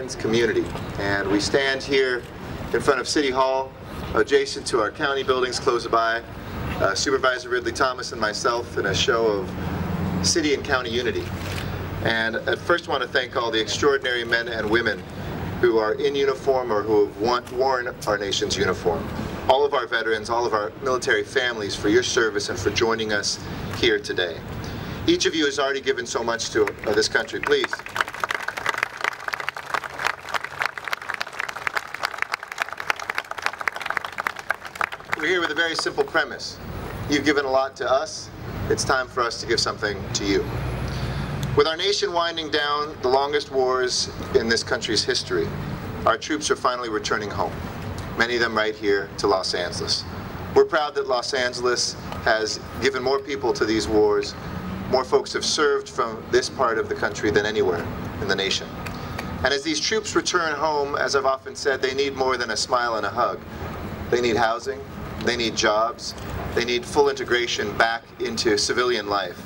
veterans community. And we stand here in front of City Hall, adjacent to our county buildings close by, Supervisor Ridley Thomas and myself, in a show of city and county unity. And I first want to thank all the extraordinary men and women who are in uniform or who have worn our nation's uniform. All of our veterans, all of our military families, for your service and for joining us here today. Each of you has already given so much to this country. Please. We're here with a very simple premise. You've given a lot to us. It's time for us to give something to you. With our nation winding down the longest wars in this country's history, our troops are finally returning home, many of them right here to Los Angeles. We're proud that Los Angeles has given more people to these wars. More folks have served from this part of the country than anywhere in the nation. And as these troops return home, as I've often said, they need more than a smile and a hug. They need housing, they need jobs, they need full integration back into civilian life.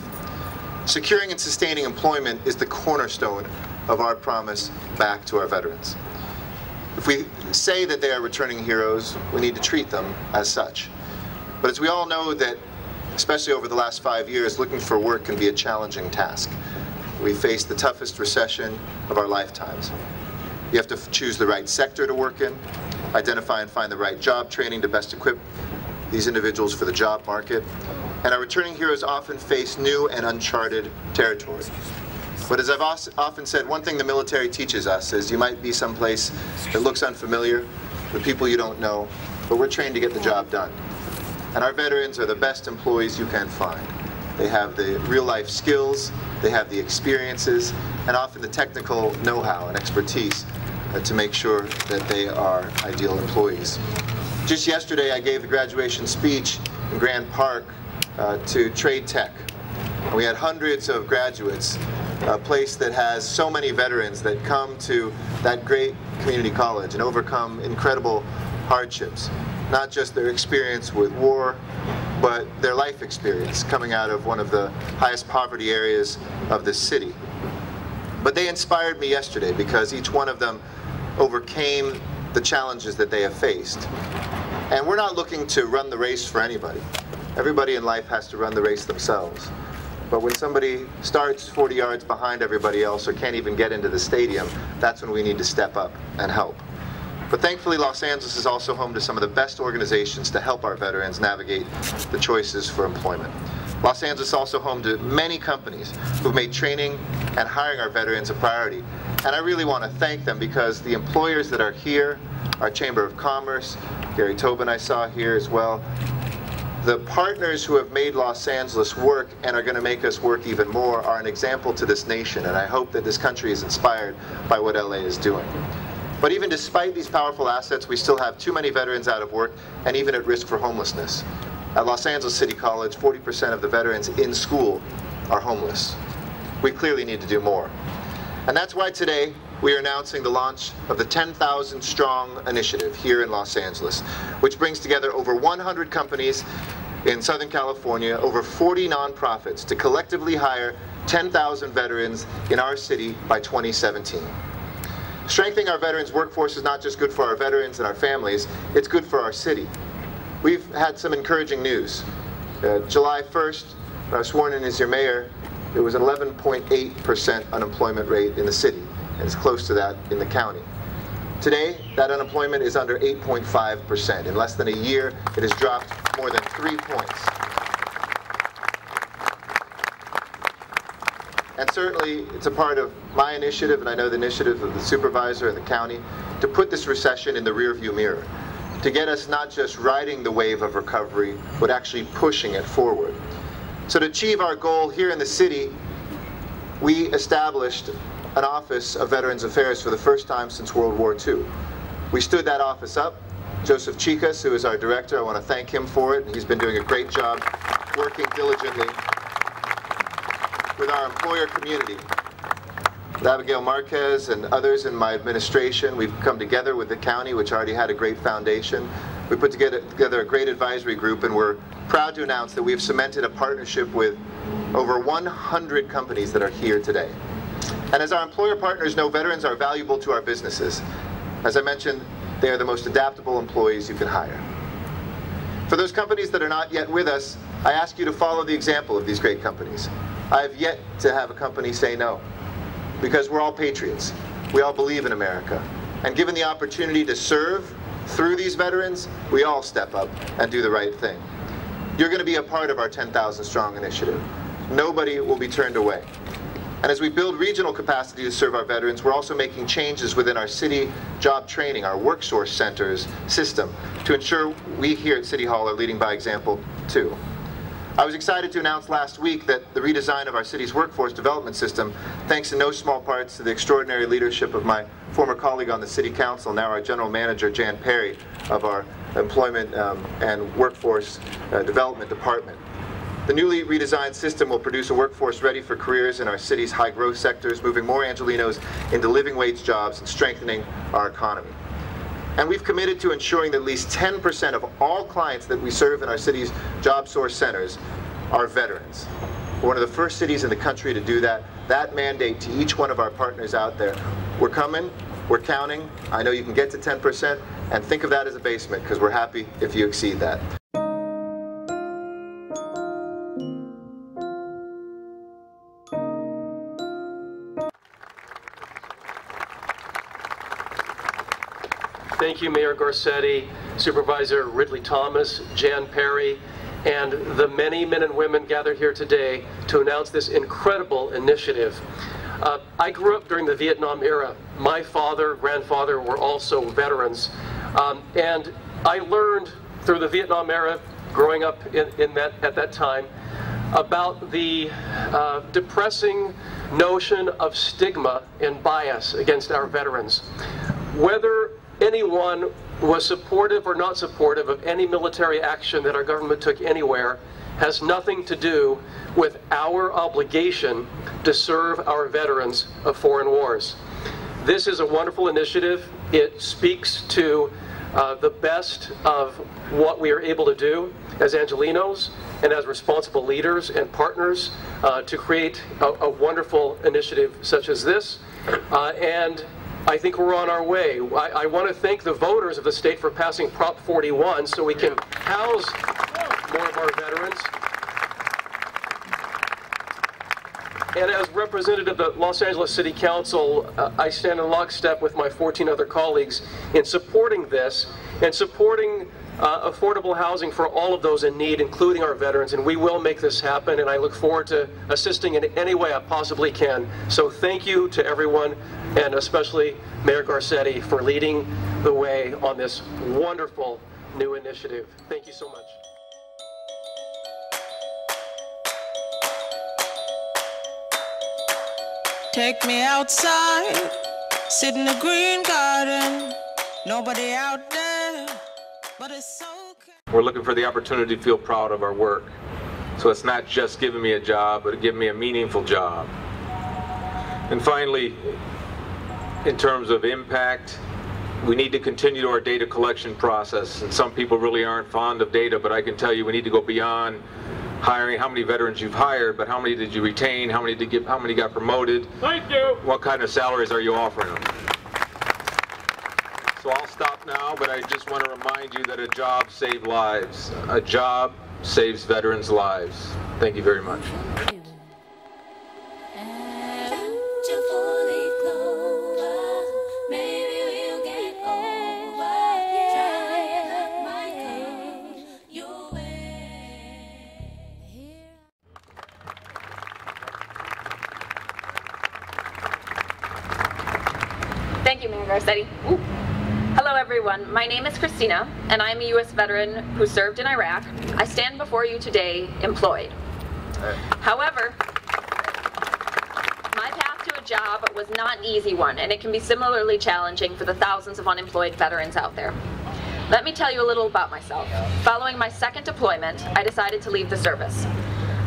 Securing and sustaining employment is the cornerstone of our promise back to our veterans. If we say that they are returning heroes, we need to treat them as such. But as we all know that, especially over the last 5 years, looking for work can be a challenging task. We face the toughest recession of our lifetimes. You have to choose the right sector to work in, identify and find the right job training to best equip these individuals for the job market. And our returning heroes often face new and uncharted territory. But as I've often said, one thing the military teaches us is you might be someplace that looks unfamiliar, with people you don't know, but we're trained to get the job done. And our veterans are the best employees you can find. They have the real-life skills, they have the experiences, and often the technical know-how and expertise to make sure that they are ideal employees. Just yesterday, I gave the graduation speech in Grand Park to Trade Tech. We had hundreds of graduates, a place that has so many veterans that come to that great community college and overcome incredible hardships. Not just their experience with war, but their life experience coming out of one of the highest poverty areas of the city. But they inspired me yesterday because each one of them overcame the challenges that they have faced. And we're not looking to run the race for anybody. Everybody in life has to run the race themselves. But when somebody starts 40 yards behind everybody else or can't even get into the stadium, that's when we need to step up and help. But thankfully, Los Angeles is also home to some of the best organizations to help our veterans navigate the choices for employment. Los Angeles is also home to many companies who've made training and hiring our veterans a priority. And I really want to thank them because the employers that are here, our Chamber of Commerce, Gary Tobin I saw here as well, the partners who have made Los Angeles work and are going to make us work even more are an example to this nation, and I hope that this country is inspired by what LA is doing. But even despite these powerful assets, we still have too many veterans out of work and even at risk for homelessness. At Los Angeles City College, 40% of the veterans in school are homeless. We clearly need to do more. And that's why today we are announcing the launch of the 10,000 Strong initiative here in Los Angeles, which brings together over 100 companies in Southern California, over 40 nonprofits to collectively hire 10,000 veterans in our city by 2017. Strengthening our veterans' workforce is not just good for our veterans and our families, it's good for our city. We've had some encouraging news. July 1st, when I was sworn in as your mayor, there was an 11.8% unemployment rate in the city, and it's close to that in the county. Today, that unemployment is under 8.5%. In less than a year, it has dropped more than 3 points. And certainly, it's a part of my initiative, and I know the initiative of the supervisor and the county, to put this recession in the rearview mirror, to get us not just riding the wave of recovery, but actually pushing it forward. So to achieve our goal here in the city, we established an Office of Veterans Affairs for the first time since World War II. We stood that office up. Joseph Chicas, who is our director, I want to thank him for it. He's been doing a great job working diligently with our employer community. With Abigail Marquez and others in my administration, we've come together with the county, which already had a great foundation. We put together a great advisory group, and we're proud to announce that we've cemented a partnership with over 100 companies that are here today. And as our employer partners know, veterans are valuable to our businesses. As I mentioned, they are the most adaptable employees you can hire. For those companies that are not yet with us, I ask you to follow the example of these great companies. I have yet to have a company say no, because we're all patriots. We all believe in America. And given the opportunity to serve through these veterans, we all step up and do the right thing. You're going to be a part of our 10,000 Strong initiative. Nobody will be turned away. And as we build regional capacity to serve our veterans, we're also making changes within our city job training, our worksource centers system, to ensure we here at City Hall are leading by example too. I was excited to announce last week that the redesign of our city's workforce development system, thanks in no small parts to the extraordinary leadership of my former colleague on the City Council, now our General Manager, Jan Perry, of our Employment and Workforce Development Department. The newly redesigned system will produce a workforce ready for careers in our city's high-growth sectors, moving more Angelenos into living wage jobs and strengthening our economy. And we've committed to ensuring that at least 10% of all clients that we serve in our city's job source centers are veterans. We're one of the first cities in the country to do that. That mandate to each one of our partners out there. We're coming, we're counting. I know you can get to 10%, and think of that as a basement, because we're happy if you exceed that. Thank you, Mayor Garcetti, Supervisor Ridley Thomas, Jan Perry, and the many men and women gathered here today to announce this incredible initiative. I grew up during the Vietnam era. My father, grandfather were also veterans. And I learned through the Vietnam era, growing up at that time, about the depressing notion of stigma and bias against our veterans. Whether anyone was supportive or not supportive of any military action that our government took anywhere has nothing to do with our obligation to serve our veterans of foreign wars. This is a wonderful initiative. It speaks to the best of what we are able to do as Angelenos and as responsible leaders and partners to create a wonderful initiative such as this. And I think we're on our way. I want to thank the voters of the state for passing Prop 41 so we can house more of our veterans. And as representative of the Los Angeles City Council, I stand in lockstep with my 14 other colleagues in supporting this and supporting affordable housing for all of those in need, including our veterans, and we will make this happen, and I look forward to assisting in any way I possibly can. So thank you to everyone, and especially Mayor Garcetti for leading the way on this wonderful new initiative. Thank you so much. Take me outside, sit in the green garden, nobody out there, but it's okay. We're looking for the opportunity to feel proud of our work. So it's not just giving me a job, but giving me a meaningful job. And finally, in terms of impact, we need to continue our data collection process. And some people really aren't fond of data, but I can tell you we need to go beyond hiring how many veterans you've hired, but how many did you retain, how many got promoted, Thank you. What kind of salaries are you offering them. So I'll stop now, but I just want to remind you that a job saves lives. A job saves veterans' lives. Thank you very much. Thank you, Mayor Garcetti. Hello everyone, my name is Christina, and I'm a U.S. veteran who served in Iraq. I stand before you today employed. However, my path to a job was not an easy one, and it can be similarly challenging for the thousands of unemployed veterans out there. Let me tell you a little about myself. Following my second deployment, I decided to leave the service.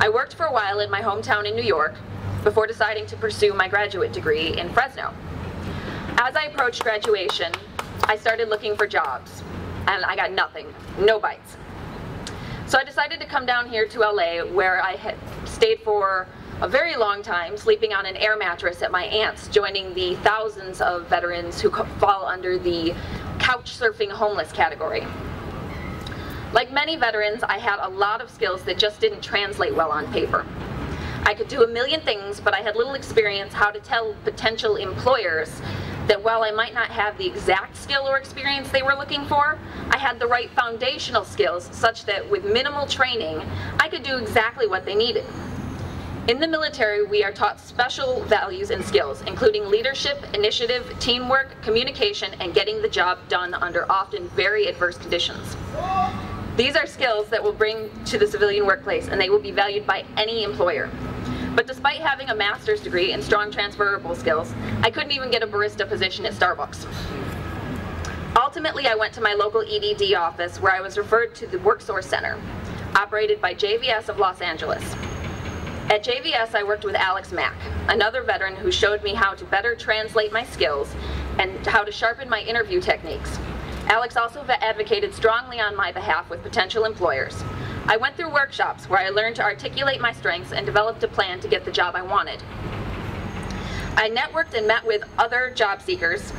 I worked for a while in my hometown in New York before deciding to pursue my graduate degree in Fresno. As I approached graduation, I started looking for jobs, and I got nothing, no bites. So I decided to come down here to LA, where I had stayed for a very long time sleeping on an air mattress at my aunt's, joining the thousands of veterans who fall under the couch surfing homeless category. Like many veterans, I had a lot of skills that just didn't translate well on paper. I could do a million things, but I had little experience how to tell potential employers that while I might not have the exact skill or experience they were looking for, I had the right foundational skills such that with minimal training, I could do exactly what they needed. In the military, we are taught special values and skills, including leadership, initiative, teamwork, communication, and getting the job done under often very adverse conditions. These are skills that will bring to the civilian workplace, and they will be valued by any employer. But despite having a master's degree and strong transferable skills, I couldn't even get a barista position at Starbucks. Ultimately, I went to my local EDD office where I was referred to the WorkSource Center, operated by JVS of Los Angeles. At JVS, I worked with Alex Mack, another veteran who showed me how to better translate my skills and how to sharpen my interview techniques. Alex also advocated strongly on my behalf with potential employers. I went through workshops where I learned to articulate my strengths and developed a plan to get the job I wanted. I networked and met with other job seekers.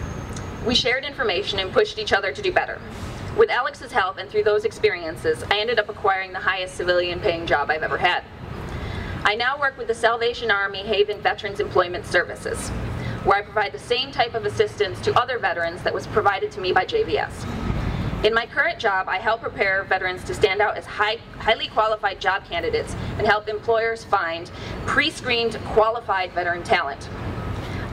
We shared information and pushed each other to do better. With Alex's help and through those experiences, I ended up acquiring the highest civilian paying job I've ever had. I now work with the Salvation Army Haven Veterans Employment Services, where I provide the same type of assistance to other veterans that was provided to me by JVS. In my current job, I help prepare veterans to stand out as highly qualified job candidates and help employers find pre-screened qualified veteran talent.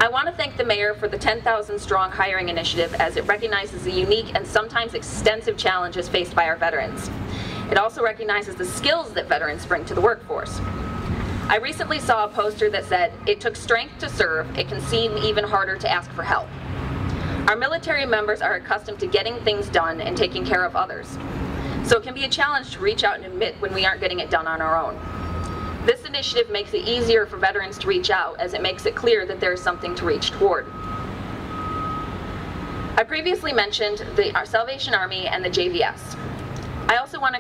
I want to thank the Mayor for the 10,000 Strong Hiring Initiative, as it recognizes the unique and sometimes extensive challenges faced by our veterans. It also recognizes the skills that veterans bring to the workforce. I recently saw a poster that said, "It took strength to serve, it can seem even harder to ask for help." Our military members are accustomed to getting things done and taking care of others. So it can be a challenge to reach out and admit when we aren't getting it done on our own. This initiative makes it easier for veterans to reach out, as it makes it clear that there is something to reach toward. I previously mentioned our Salvation Army and the JVS. I also want to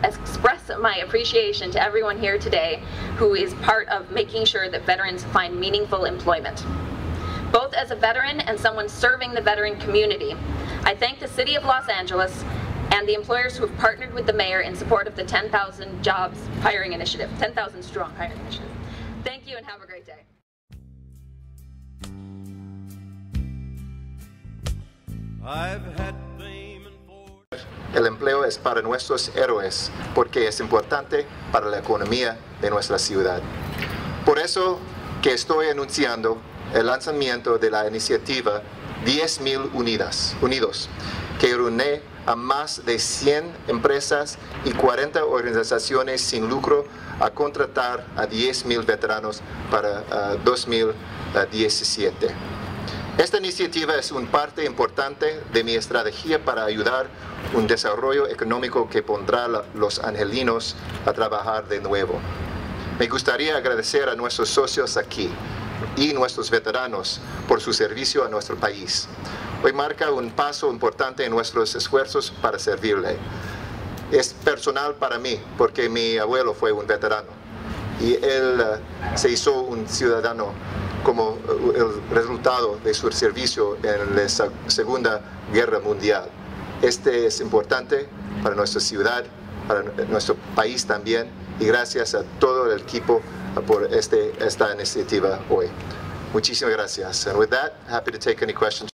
express my appreciation to everyone here today who is part of making sure that veterans find meaningful employment. Both as a veteran and someone serving the veteran community, I thank the City of Los Angeles and the employers who have partnered with the Mayor in support of the 10,000 Jobs Hiring Initiative, 10,000 Strong Hiring Initiative. Thank you and have a great day. I've had fame and fortune. El empleo es para nuestros héroes porque es importante para la economía de nuestra ciudad. Por eso que estoy anunciando el lanzamiento de la iniciativa 10,000 Unidos, que reúne a más de 100 empresas y 40 organizaciones sin lucro a contratar a 10,000 veteranos para 2017. Esta iniciativa es una parte importante de mi estrategia para ayudar un desarrollo económico que pondrá a los angelinos a trabajar de nuevo. Me gustaría agradecer a nuestros socios aquí y nuestros veteranos por su servicio a nuestro país. Hoy marca un paso importante en nuestros esfuerzos para servirle. Es personal para mí porque mi abuelo fue un veterano y él se hizo un ciudadano como el resultado de su servicio en la Segunda Guerra Mundial. Este es importante para nuestra ciudad, para nuestro país también, y gracias a todo el equipo por esta iniciativa hoy. Muchísimas gracias. And with that, happy to take any questions.